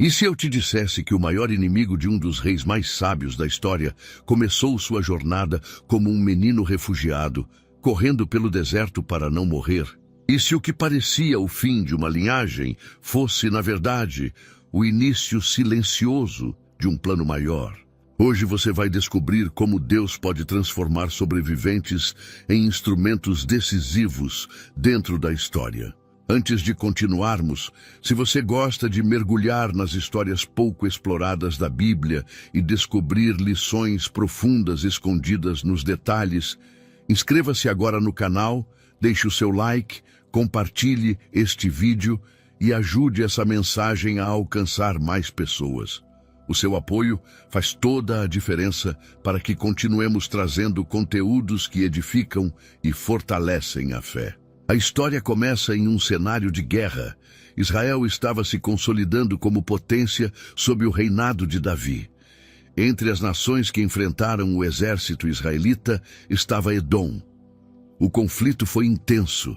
E se eu te dissesse que o maior inimigo de um dos reis mais sábios da história começou sua jornada como um menino refugiado, correndo pelo deserto para não morrer? E se o que parecia o fim de uma linhagem fosse, na verdade, o início silencioso de um plano maior? Hoje você vai descobrir como Deus pode transformar sobreviventes em instrumentos decisivos dentro da história. Antes de continuarmos, se você gosta de mergulhar nas histórias pouco exploradas da Bíblia e descobrir lições profundas escondidas nos detalhes, inscreva-se agora no canal, deixe o seu like, compartilhe este vídeo e ajude essa mensagem a alcançar mais pessoas. O seu apoio faz toda a diferença para que continuemos trazendo conteúdos que edificam e fortalecem a fé. A história começa em um cenário de guerra. Israel estava se consolidando como potência sob o reinado de Davi. Entre as nações que enfrentaram o exército israelita estava Edom. O conflito foi intenso.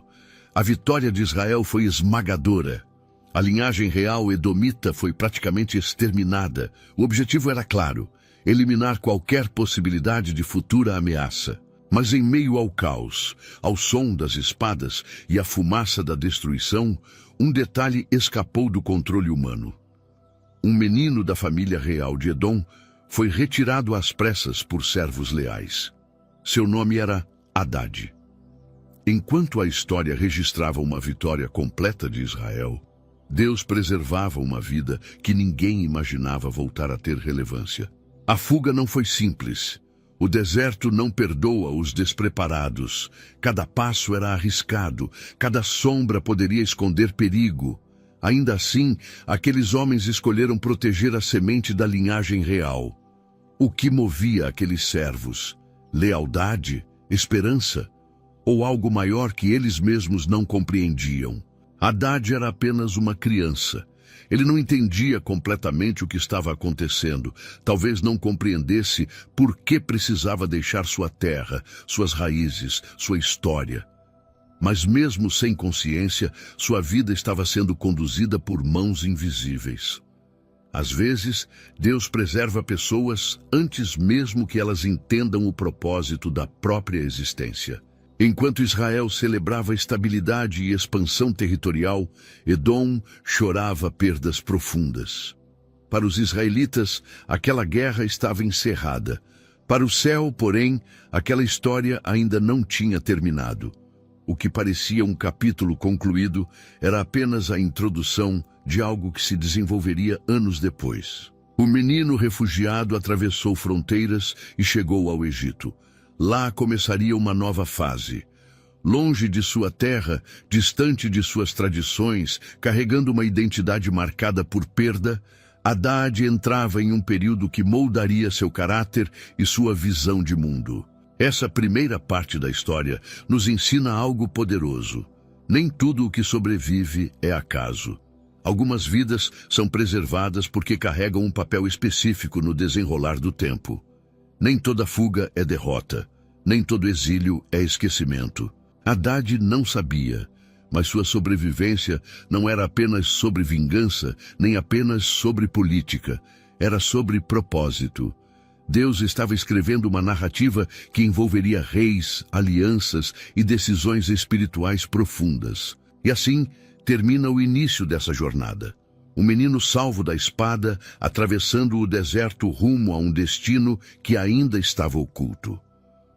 A vitória de Israel foi esmagadora. A linhagem real edomita foi praticamente exterminada. O objetivo era claro: eliminar qualquer possibilidade de futura ameaça. Mas em meio ao caos, ao som das espadas e à fumaça da destruição, um detalhe escapou do controle humano. Um menino da família real de Edom foi retirado às pressas por servos leais. Seu nome era Hadad. Enquanto a história registrava uma vitória completa de Israel, Deus preservava uma vida que ninguém imaginava voltar a ter relevância. A fuga não foi simples. O deserto não perdoa os despreparados. Cada passo era arriscado, cada sombra poderia esconder perigo. Ainda assim, aqueles homens escolheram proteger a semente da linhagem real. O que movia aqueles servos? Lealdade? Esperança? Ou algo maior que eles mesmos não compreendiam? Hadad era apenas uma criança. Ele não entendia completamente o que estava acontecendo. Talvez não compreendesse por que precisava deixar sua terra, suas raízes, sua história. Mas mesmo sem consciência, sua vida estava sendo conduzida por mãos invisíveis. Às vezes, Deus preserva pessoas antes mesmo que elas entendam o propósito da própria existência. Enquanto Israel celebrava estabilidade e expansão territorial, Edom chorava perdas profundas. Para os israelitas, aquela guerra estava encerrada. Para o céu, porém, aquela história ainda não tinha terminado. O que parecia um capítulo concluído era apenas a introdução de algo que se desenvolveria anos depois. O menino refugiado atravessou fronteiras e chegou ao Egito. Lá começaria uma nova fase. Longe de sua terra, distante de suas tradições, carregando uma identidade marcada por perda, Hadad entrava em um período que moldaria seu caráter e sua visão de mundo. Essa primeira parte da história nos ensina algo poderoso. Nem tudo o que sobrevive é acaso. Algumas vidas são preservadas porque carregam um papel específico no desenrolar do tempo. Nem toda fuga é derrota, nem todo exílio é esquecimento. Hadad não sabia, mas sua sobrevivência não era apenas sobre vingança, nem apenas sobre política, era sobre propósito. Deus estava escrevendo uma narrativa que envolveria reis, alianças e decisões espirituais profundas. E assim termina o início dessa jornada. Um menino salvo da espada, atravessando o deserto rumo a um destino que ainda estava oculto.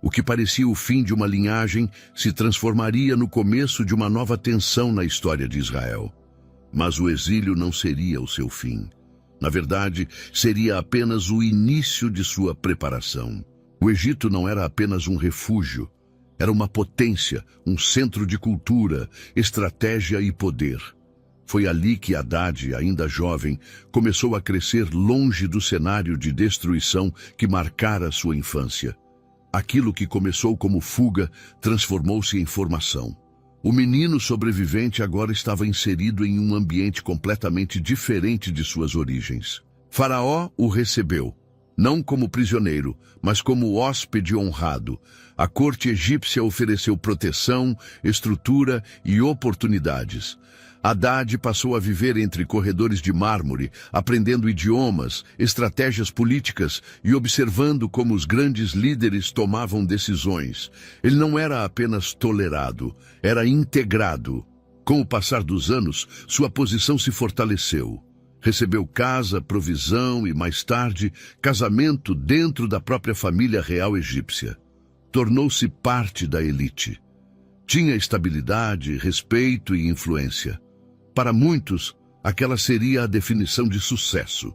O que parecia o fim de uma linhagem se transformaria no começo de uma nova tensão na história de Israel. Mas o exílio não seria o seu fim. Na verdade, seria apenas o início de sua preparação. O Egito não era apenas um refúgio, era uma potência, um centro de cultura, estratégia e poder. Foi ali que Hadad, ainda jovem, começou a crescer longe do cenário de destruição que marcara sua infância. Aquilo que começou como fuga transformou-se em formação. O menino sobrevivente agora estava inserido em um ambiente completamente diferente de suas origens. Faraó o recebeu, não como prisioneiro, mas como hóspede honrado. A corte egípcia ofereceu proteção, estrutura e oportunidades. Haddad passou a viver entre corredores de mármore, aprendendo idiomas, estratégias políticas e observando como os grandes líderes tomavam decisões. Ele não era apenas tolerado, era integrado. Com o passar dos anos, sua posição se fortaleceu. Recebeu casa, provisão e, mais tarde, casamento dentro da própria família real egípcia. Tornou-se parte da elite. Tinha estabilidade, respeito e influência. Para muitos, aquela seria a definição de sucesso.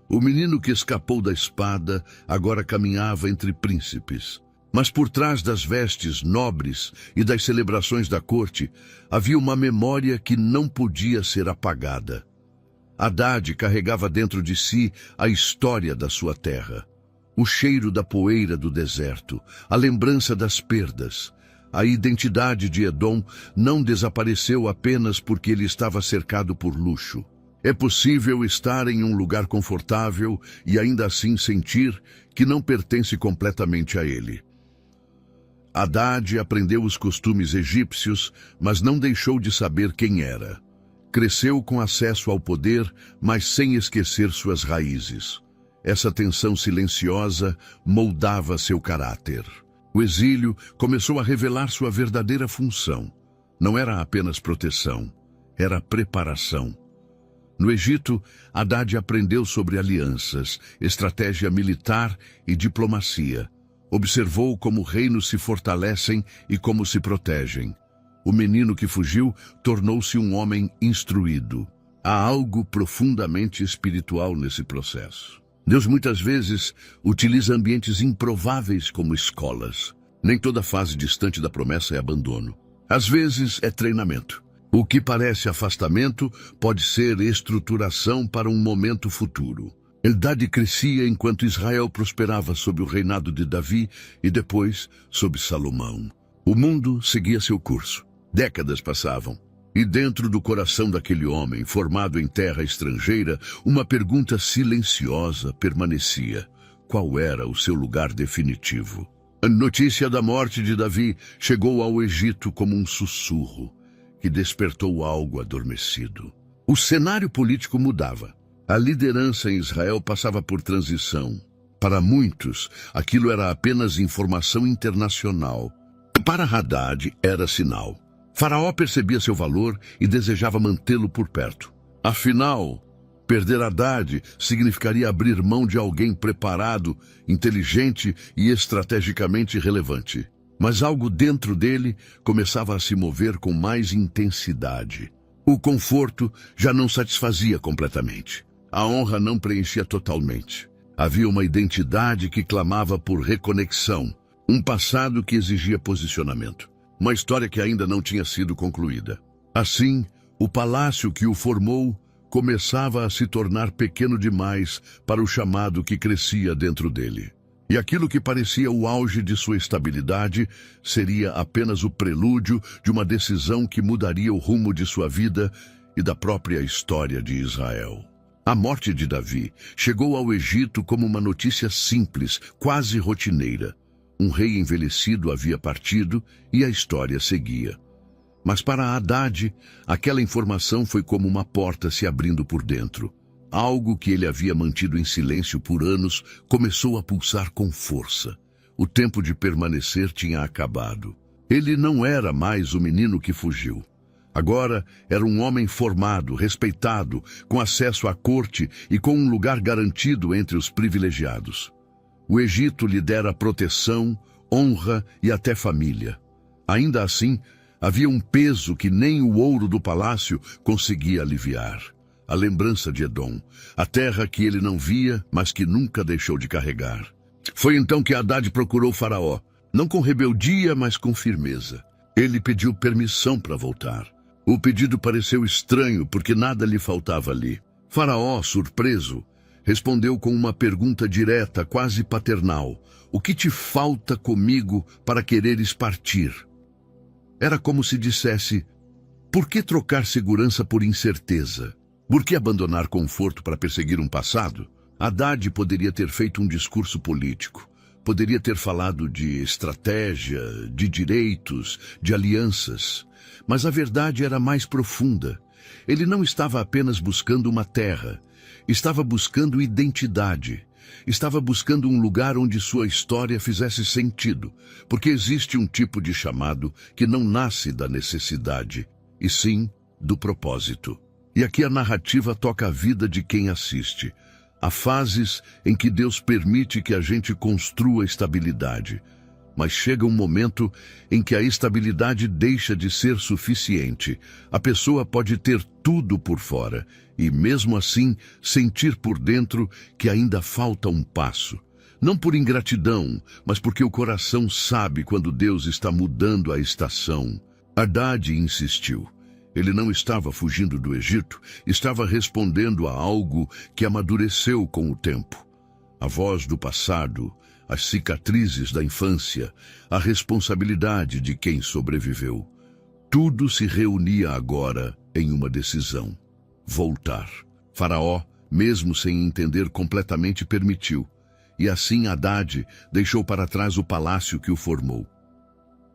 O menino que escapou da espada agora caminhava entre príncipes. Mas por trás das vestes nobres e das celebrações da corte, havia uma memória que não podia ser apagada. Haddad carregava dentro de si a história da sua terra. O cheiro da poeira do deserto, a lembrança das perdas. A identidade de Edom não desapareceu apenas porque ele estava cercado por luxo. É possível estar em um lugar confortável e ainda assim sentir que não pertence completamente a ele. Haddad aprendeu os costumes egípcios, mas não deixou de saber quem era. Cresceu com acesso ao poder, mas sem esquecer suas raízes. Essa tensão silenciosa moldava seu caráter. O exílio começou a revelar sua verdadeira função. Não era apenas proteção, era preparação. No Egito, Haddad aprendeu sobre alianças, estratégia militar e diplomacia. Observou como reinos se fortalecem e como se protegem. O menino que fugiu tornou-se um homem instruído. Há algo profundamente espiritual nesse processo. Deus muitas vezes utiliza ambientes improváveis como escolas. Nem toda fase distante da promessa é abandono. Às vezes é treinamento. O que parece afastamento pode ser estruturação para um momento futuro. Eldad crescia enquanto Israel prosperava sob o reinado de Davi e depois sob Salomão. O mundo seguia seu curso. Décadas passavam. E dentro do coração daquele homem, formado em terra estrangeira, uma pergunta silenciosa permanecia. Qual era o seu lugar definitivo? A notícia da morte de Davi chegou ao Egito como um sussurro, que despertou algo adormecido. O cenário político mudava. A liderança em Israel passava por transição. Para muitos, aquilo era apenas informação internacional. Para Haddad, era sinal. Faraó percebia seu valor e desejava mantê-lo por perto. Afinal, perder Haddad significaria abrir mão de alguém preparado, inteligente e estrategicamente relevante. Mas algo dentro dele começava a se mover com mais intensidade. O conforto já não satisfazia completamente. A honra não preenchia totalmente. Havia uma identidade que clamava por reconexão, um passado que exigia posicionamento. Uma história que ainda não tinha sido concluída. Assim, o palácio que o formou começava a se tornar pequeno demais para o chamado que crescia dentro dele. E aquilo que parecia o auge de sua estabilidade seria apenas o prelúdio de uma decisão que mudaria o rumo de sua vida e da própria história de Israel. A morte de Davi chegou ao Egito como uma notícia simples, quase rotineira. Um rei envelhecido havia partido e a história seguia. Mas para Haddad, aquela informação foi como uma porta se abrindo por dentro. Algo que ele havia mantido em silêncio por anos começou a pulsar com força. O tempo de permanecer tinha acabado. Ele não era mais o menino que fugiu. Agora era um homem formado, respeitado, com acesso à corte e com um lugar garantido entre os privilegiados. O Egito lhe dera proteção, honra e até família. Ainda assim, havia um peso que nem o ouro do palácio conseguia aliviar. A lembrança de Edom, a terra que ele não via, mas que nunca deixou de carregar. Foi então que Haddad procurou Faraó, não com rebeldia, mas com firmeza. Ele pediu permissão para voltar. O pedido pareceu estranho, porque nada lhe faltava ali. Faraó, surpreso, respondeu com uma pergunta direta, quase paternal. O que te falta comigo para quereres partir? Era como se dissesse, por que trocar segurança por incerteza? Por que abandonar conforto para perseguir um passado? Haddad poderia ter feito um discurso político. Poderia ter falado de estratégia, de direitos, de alianças. Mas a verdade era mais profunda. Ele não estava apenas buscando uma terra, estava buscando identidade. Estava buscando um lugar onde sua história fizesse sentido, porque existe um tipo de chamado que não nasce da necessidade, e sim do propósito. E aqui a narrativa toca a vida de quem assiste. Há fases em que Deus permite que a gente construa estabilidade, mas chega um momento em que a estabilidade deixa de ser suficiente. A pessoa pode ter tudo por fora e, mesmo assim, sentir por dentro que ainda falta um passo. Não por ingratidão, mas porque o coração sabe quando Deus está mudando a estação. Haddad insistiu. Ele não estava fugindo do Egito, estava respondendo a algo que amadureceu com o tempo. A voz do passado, as cicatrizes da infância, a responsabilidade de quem sobreviveu. Tudo se reunia agora em uma decisão: voltar. Faraó, mesmo sem entender completamente, permitiu. E assim Haddad deixou para trás o palácio que o formou.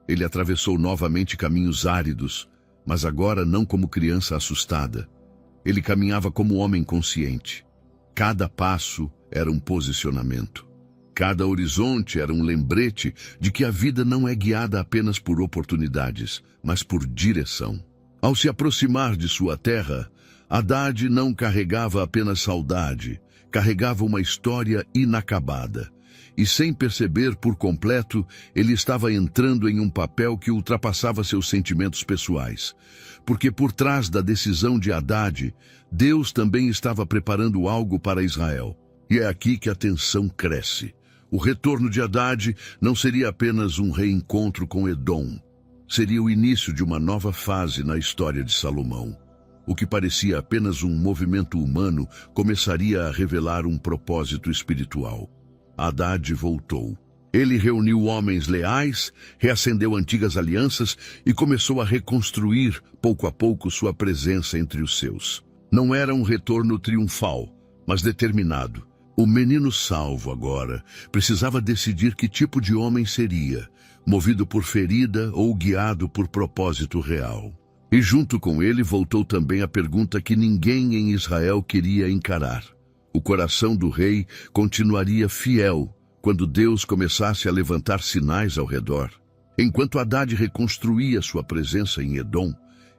Ele atravessou novamente caminhos áridos, mas agora não como criança assustada. Ele caminhava como homem consciente. Cada passo era um posicionamento. Cada horizonte era um lembrete de que a vida não é guiada apenas por oportunidades, mas por direção. Ao se aproximar de sua terra, Haddad não carregava apenas saudade, carregava uma história inacabada. E sem perceber por completo, ele estava entrando em um papel que ultrapassava seus sentimentos pessoais. Porque por trás da decisão de Haddad, Deus também estava preparando algo para Israel. E é aqui que a tensão cresce. O retorno de Haddad não seria apenas um reencontro com Edom. Seria o início de uma nova fase na história de Salomão. O que parecia apenas um movimento humano começaria a revelar um propósito espiritual. Haddad voltou. Ele reuniu homens leais, reacendeu antigas alianças e começou a reconstruir, pouco a pouco, sua presença entre os seus. Não era um retorno triunfal, mas determinado. O menino salvo agora precisava decidir que tipo de homem seria, movido por ferida ou guiado por propósito real. E junto com ele voltou também a pergunta que ninguém em Israel queria encarar. O coração do rei continuaria fiel quando Deus começasse a levantar sinais ao redor. Enquanto Haddad reconstruía sua presença em Edom,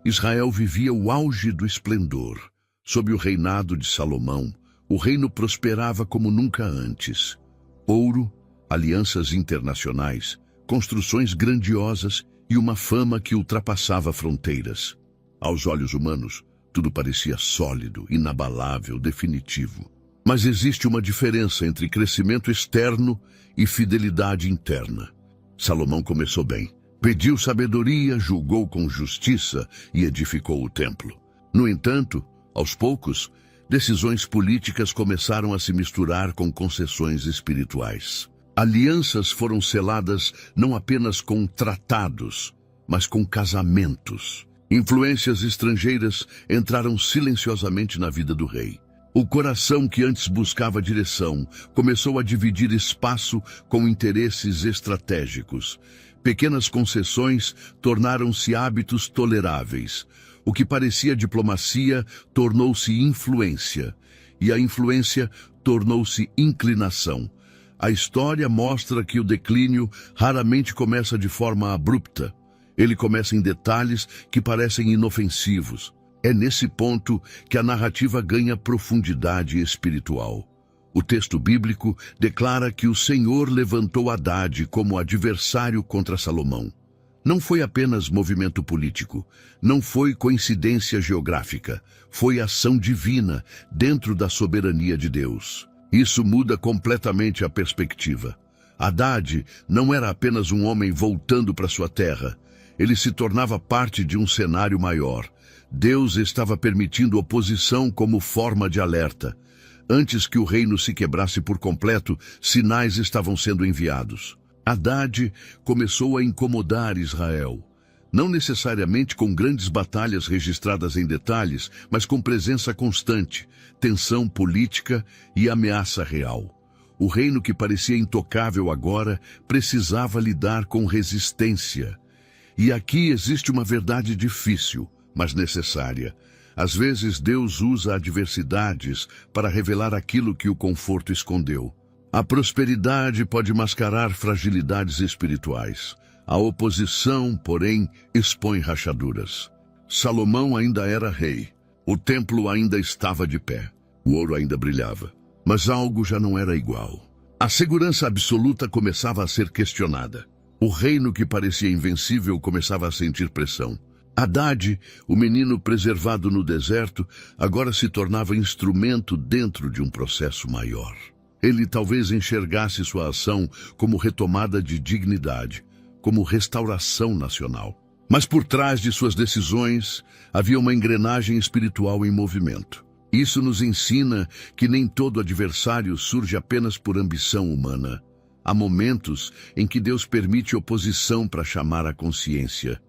Israel vivia o auge do esplendor. Sob o reinado de Salomão, o reino prosperava como nunca antes. Ouro, alianças internacionais, construções grandiosas e uma fama que ultrapassava fronteiras. Aos olhos humanos, tudo parecia sólido, inabalável, definitivo. Mas existe uma diferença entre crescimento externo e fidelidade interna. Salomão começou bem. Pediu sabedoria, julgou com justiça e edificou o templo. No entanto, aos poucos, decisões políticas começaram a se misturar com concessões espirituais. Alianças foram seladas não apenas com tratados, mas com casamentos. Influências estrangeiras entraram silenciosamente na vida do rei. O coração que antes buscava direção começou a dividir espaço com interesses estratégicos. Pequenas concessões tornaram-se hábitos toleráveis. O que parecia diplomacia tornou-se influência, e a influência tornou-se inclinação. A história mostra que o declínio raramente começa de forma abrupta. Ele começa em detalhes que parecem inofensivos. É nesse ponto que a narrativa ganha profundidade espiritual. O texto bíblico declara que o Senhor levantou Haddad como adversário contra Salomão. Não foi apenas movimento político, não foi coincidência geográfica, foi ação divina dentro da soberania de Deus. Isso muda completamente a perspectiva. Haddad não era apenas um homem voltando para sua terra, ele se tornava parte de um cenário maior. Deus estava permitindo oposição como forma de alerta. Antes que o reino se quebrasse por completo, sinais estavam sendo enviados. Haddad começou a incomodar Israel. Não necessariamente com grandes batalhas registradas em detalhes, mas com presença constante, tensão política e ameaça real. O reino que parecia intocável agora precisava lidar com resistência. E aqui existe uma verdade difícil, mas necessária. Às vezes Deus usa adversidades para revelar aquilo que o conforto escondeu. A prosperidade pode mascarar fragilidades espirituais. A oposição, porém, expõe rachaduras. Salomão ainda era rei. O templo ainda estava de pé. O ouro ainda brilhava. Mas algo já não era igual. A segurança absoluta começava a ser questionada. O reino que parecia invencível começava a sentir pressão. Haddad, o menino preservado no deserto, agora se tornava instrumento dentro de um processo maior. Ele talvez enxergasse sua ação como retomada de dignidade, como restauração nacional. Mas por trás de suas decisões havia uma engrenagem espiritual em movimento. Isso nos ensina que nem todo adversário surge apenas por ambição humana. Há momentos em que Deus permite oposição para chamar a consciência.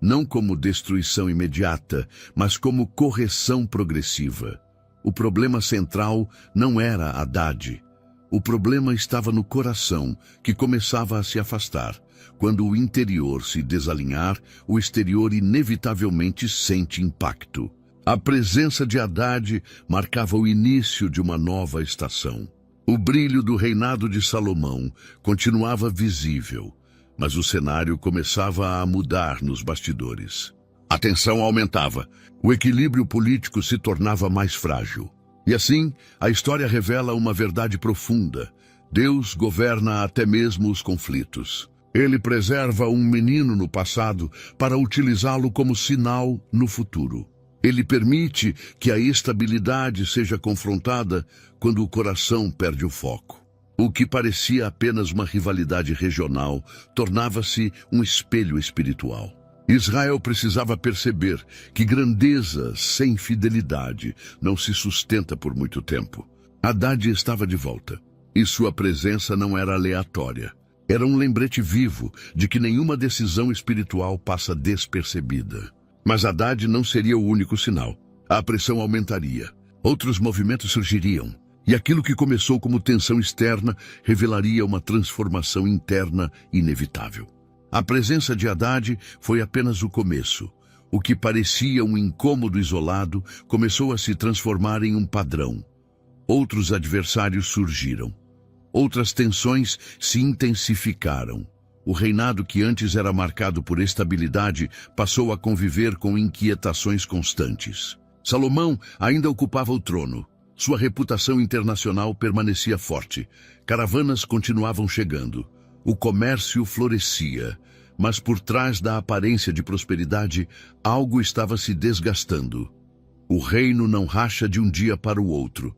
Não como destruição imediata, mas como correção progressiva. O problema central não era Haddad. O problema estava no coração, que começava a se afastar. Quando o interior se desalinhar, o exterior inevitavelmente sente impacto. A presença de Haddad marcava o início de uma nova estação. O brilho do reinado de Salomão continuava visível, mas o cenário começava a mudar nos bastidores. A tensão aumentava, o equilíbrio político se tornava mais frágil. E assim, a história revela uma verdade profunda. Deus governa até mesmo os conflitos. Ele preserva um menino no passado para utilizá-lo como sinal no futuro. Ele permite que a estabilidade seja confrontada quando o coração perde o foco. O que parecia apenas uma rivalidade regional tornava-se um espelho espiritual. Israel precisava perceber que grandeza sem fidelidade não se sustenta por muito tempo. Haddad estava de volta, e sua presença não era aleatória. Era um lembrete vivo de que nenhuma decisão espiritual passa despercebida. Mas Haddad não seria o único sinal. A pressão aumentaria. Outros movimentos surgiriam. E aquilo que começou como tensão externa revelaria uma transformação interna inevitável. A presença de Haddad foi apenas o começo. O que parecia um incômodo isolado começou a se transformar em um padrão. Outros adversários surgiram. Outras tensões se intensificaram. O reinado que antes era marcado por estabilidade passou a conviver com inquietações constantes. Salomão ainda ocupava o trono. Sua reputação internacional permanecia forte. Caravanas continuavam chegando. O comércio florescia. Mas por trás da aparência de prosperidade, algo estava se desgastando. O reino não racha de um dia para o outro.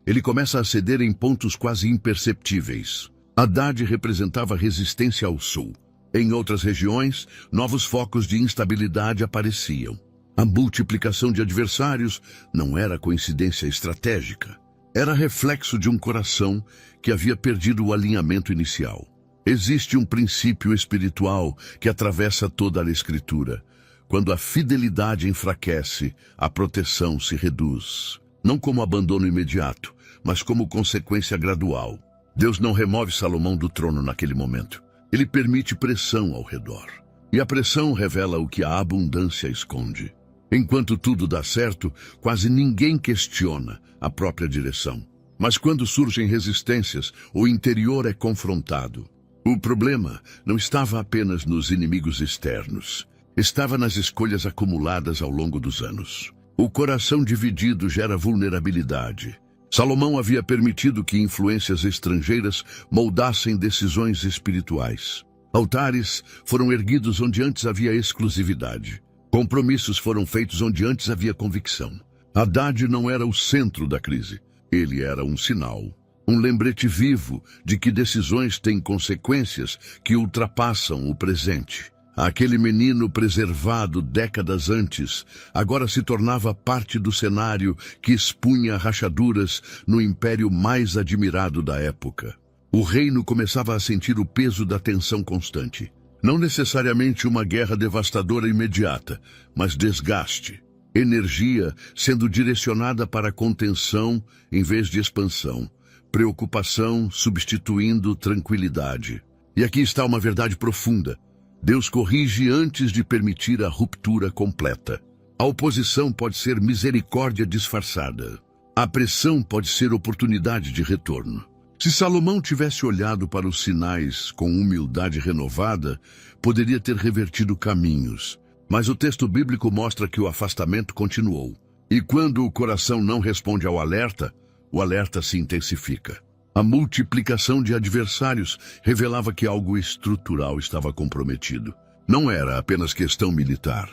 Ele começa a ceder em pontos quase imperceptíveis. Haddad representava resistência ao sul. Em outras regiões, novos focos de instabilidade apareciam. A multiplicação de adversários não era coincidência estratégica. Era reflexo de um coração que havia perdido o alinhamento inicial. Existe um princípio espiritual que atravessa toda a Escritura. Quando a fidelidade enfraquece, a proteção se reduz. Não como abandono imediato, mas como consequência gradual. Deus não remove Salomão do trono naquele momento. Ele permite pressão ao redor. E a pressão revela o que a abundância esconde. Enquanto tudo dá certo, quase ninguém questiona a própria direção. Mas quando surgem resistências, o interior é confrontado. O problema não estava apenas nos inimigos externos. Estava nas escolhas acumuladas ao longo dos anos. O coração dividido gera vulnerabilidade. Salomão havia permitido que influências estrangeiras moldassem decisões espirituais. Altares foram erguidos onde antes havia exclusividade. Compromissos foram feitos onde antes havia convicção. Haddad não era o centro da crise. Ele era um sinal, um lembrete vivo de que decisões têm consequências que ultrapassam o presente. Aquele menino preservado décadas antes, agora se tornava parte do cenário que expunha rachaduras no império mais admirado da época. O reino começava a sentir o peso da tensão constante. Não necessariamente uma guerra devastadora imediata, mas desgaste. Energia sendo direcionada para contenção em vez de expansão. Preocupação substituindo tranquilidade. E aqui está uma verdade profunda. Deus corrige antes de permitir a ruptura completa. A oposição pode ser misericórdia disfarçada. A pressão pode ser oportunidade de retorno. Se Salomão tivesse olhado para os sinais com humildade renovada, poderia ter revertido caminhos. Mas o texto bíblico mostra que o afastamento continuou. E quando o coração não responde ao alerta, o alerta se intensifica. A multiplicação de adversários revelava que algo estrutural estava comprometido. Não era apenas questão militar.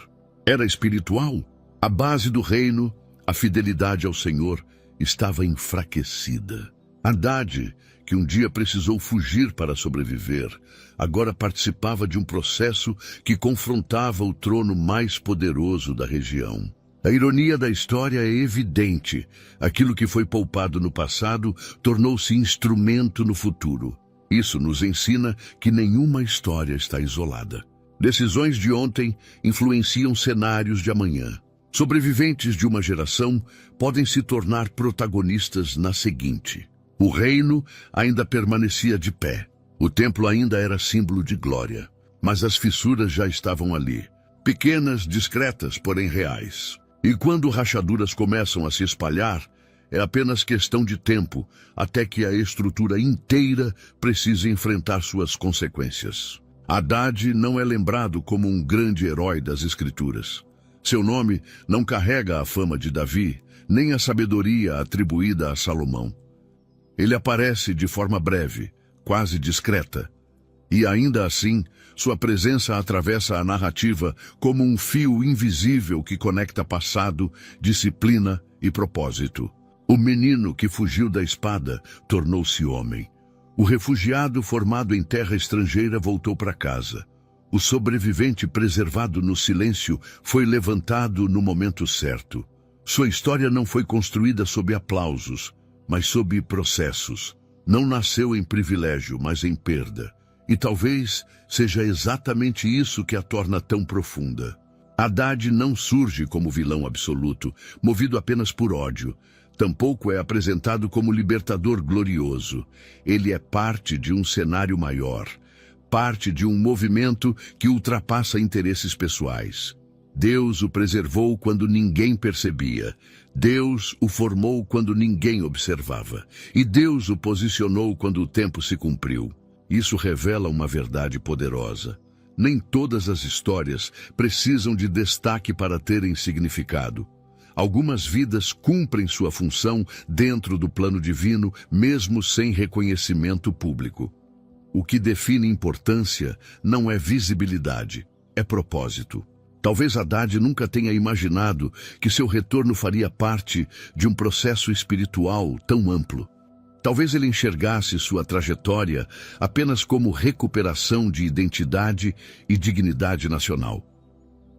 Era espiritual. A base do reino, a fidelidade ao Senhor, estava enfraquecida. Haddad, que um dia precisou fugir para sobreviver, agora participava de um processo que confrontava o trono mais poderoso da região. A ironia da história é evidente. Aquilo que foi poupado no passado tornou-se instrumento no futuro. Isso nos ensina que nenhuma história está isolada. Decisões de ontem influenciam cenários de amanhã. Sobreviventes de uma geração podem se tornar protagonistas na seguinte. O reino ainda permanecia de pé. O templo ainda era símbolo de glória. Mas as fissuras já estavam ali. Pequenas, discretas, porém reais. E quando rachaduras começam a se espalhar, é apenas questão de tempo até que a estrutura inteira precise enfrentar suas consequências. Haddad não é lembrado como um grande herói das Escrituras. Seu nome não carrega a fama de Davi, nem a sabedoria atribuída a Salomão. Ele aparece de forma breve, quase discreta. E ainda assim, sua presença atravessa a narrativa como um fio invisível que conecta passado, disciplina e propósito. O menino que fugiu da espada tornou-se homem. O refugiado formado em terra estrangeira voltou para casa. O sobrevivente preservado no silêncio foi levantado no momento certo. Sua história não foi construída sob aplausos, mas sob processos. Não nasceu em privilégio, mas em perda. E talvez seja exatamente isso que a torna tão profunda. Haddad não surge como vilão absoluto, movido apenas por ódio. Tampouco é apresentado como libertador glorioso. Ele é parte de um cenário maior, parte de um movimento que ultrapassa interesses pessoais. Deus o preservou quando ninguém percebia. Deus o formou quando ninguém observava. E Deus o posicionou quando o tempo se cumpriu. Isso revela uma verdade poderosa. Nem todas as histórias precisam de destaque para terem significado. Algumas vidas cumprem sua função dentro do plano divino, mesmo sem reconhecimento público. O que define importância não é visibilidade, é propósito. Talvez Haddad nunca tenha imaginado que seu retorno faria parte de um processo espiritual tão amplo. Talvez ele enxergasse sua trajetória apenas como recuperação de identidade e dignidade nacional.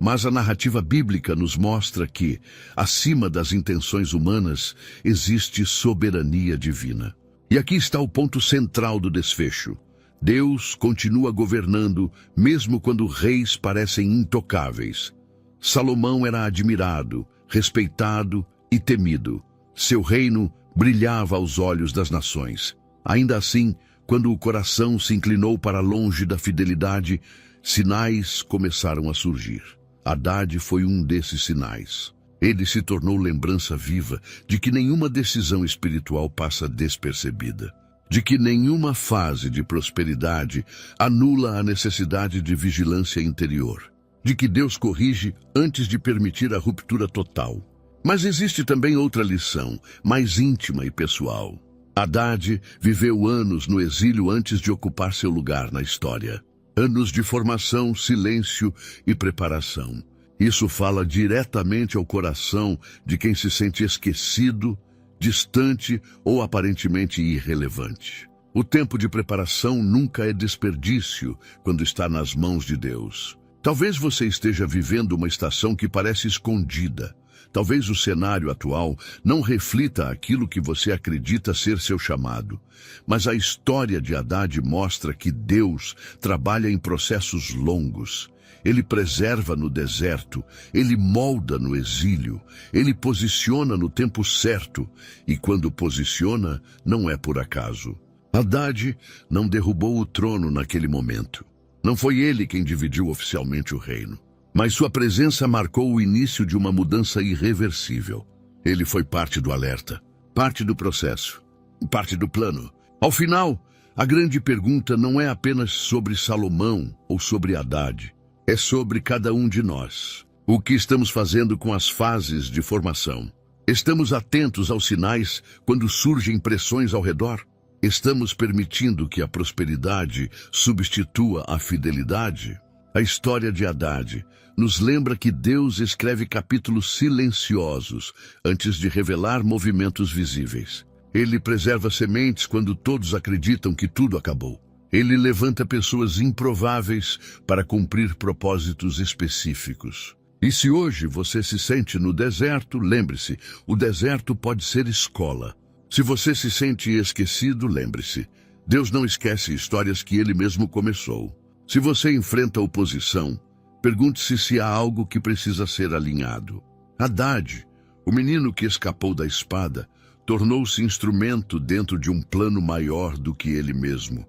Mas a narrativa bíblica nos mostra que, acima das intenções humanas, existe soberania divina. E aqui está o ponto central do desfecho. Deus continua governando, mesmo quando reis parecem intocáveis. Salomão era admirado, respeitado e temido. Seu reino brilhava aos olhos das nações. Ainda assim, quando o coração se inclinou para longe da fidelidade, sinais começaram a surgir. Haddad foi um desses sinais. Ele se tornou lembrança viva de que nenhuma decisão espiritual passa despercebida, de que nenhuma fase de prosperidade anula a necessidade de vigilância interior, de que Deus corrige antes de permitir a ruptura total. Mas existe também outra lição, mais íntima e pessoal. Haddad viveu anos no exílio antes de ocupar seu lugar na história. Anos de formação, silêncio e preparação. Isso fala diretamente ao coração de quem se sente esquecido, distante ou aparentemente irrelevante. O tempo de preparação nunca é desperdício quando está nas mãos de Deus. Talvez você esteja vivendo uma estação que parece escondida. Talvez o cenário atual não reflita aquilo que você acredita ser seu chamado. Mas a história de Haddad mostra que Deus trabalha em processos longos. Ele preserva no deserto, ele molda no exílio, ele posiciona no tempo certo, e quando posiciona, não é por acaso. Haddad não derrubou o trono naquele momento. Não foi ele quem dividiu oficialmente o reino. Mas sua presença marcou o início de uma mudança irreversível. Ele foi parte do alerta, parte do processo, parte do plano. Ao final, a grande pergunta não é apenas sobre Salomão ou sobre Haddad. É sobre cada um de nós. O que estamos fazendo com as fases de formação? Estamos atentos aos sinais quando surgem pressões ao redor? Estamos permitindo que a prosperidade substitua a fidelidade? A história de Haddad nos lembra que Deus escreve capítulos silenciosos antes de revelar movimentos visíveis. Ele preserva sementes quando todos acreditam que tudo acabou. Ele levanta pessoas improváveis para cumprir propósitos específicos. E se hoje você se sente no deserto, lembre-se, o deserto pode ser escola. Se você se sente esquecido, lembre-se, Deus não esquece histórias que Ele mesmo começou. Se você enfrenta oposição, pergunte-se se há algo que precisa ser alinhado. Haddad, o menino que escapou da espada, tornou-se instrumento dentro de um plano maior do que ele mesmo.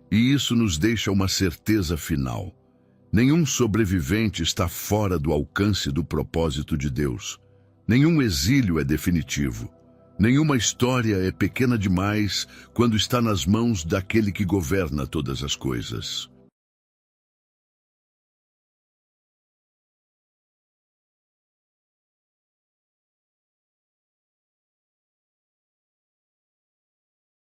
E isso nos deixa uma certeza final. Nenhum sobrevivente está fora do alcance do propósito de Deus. Nenhum exílio é definitivo. Nenhuma história é pequena demais quando está nas mãos daquele que governa todas as coisas.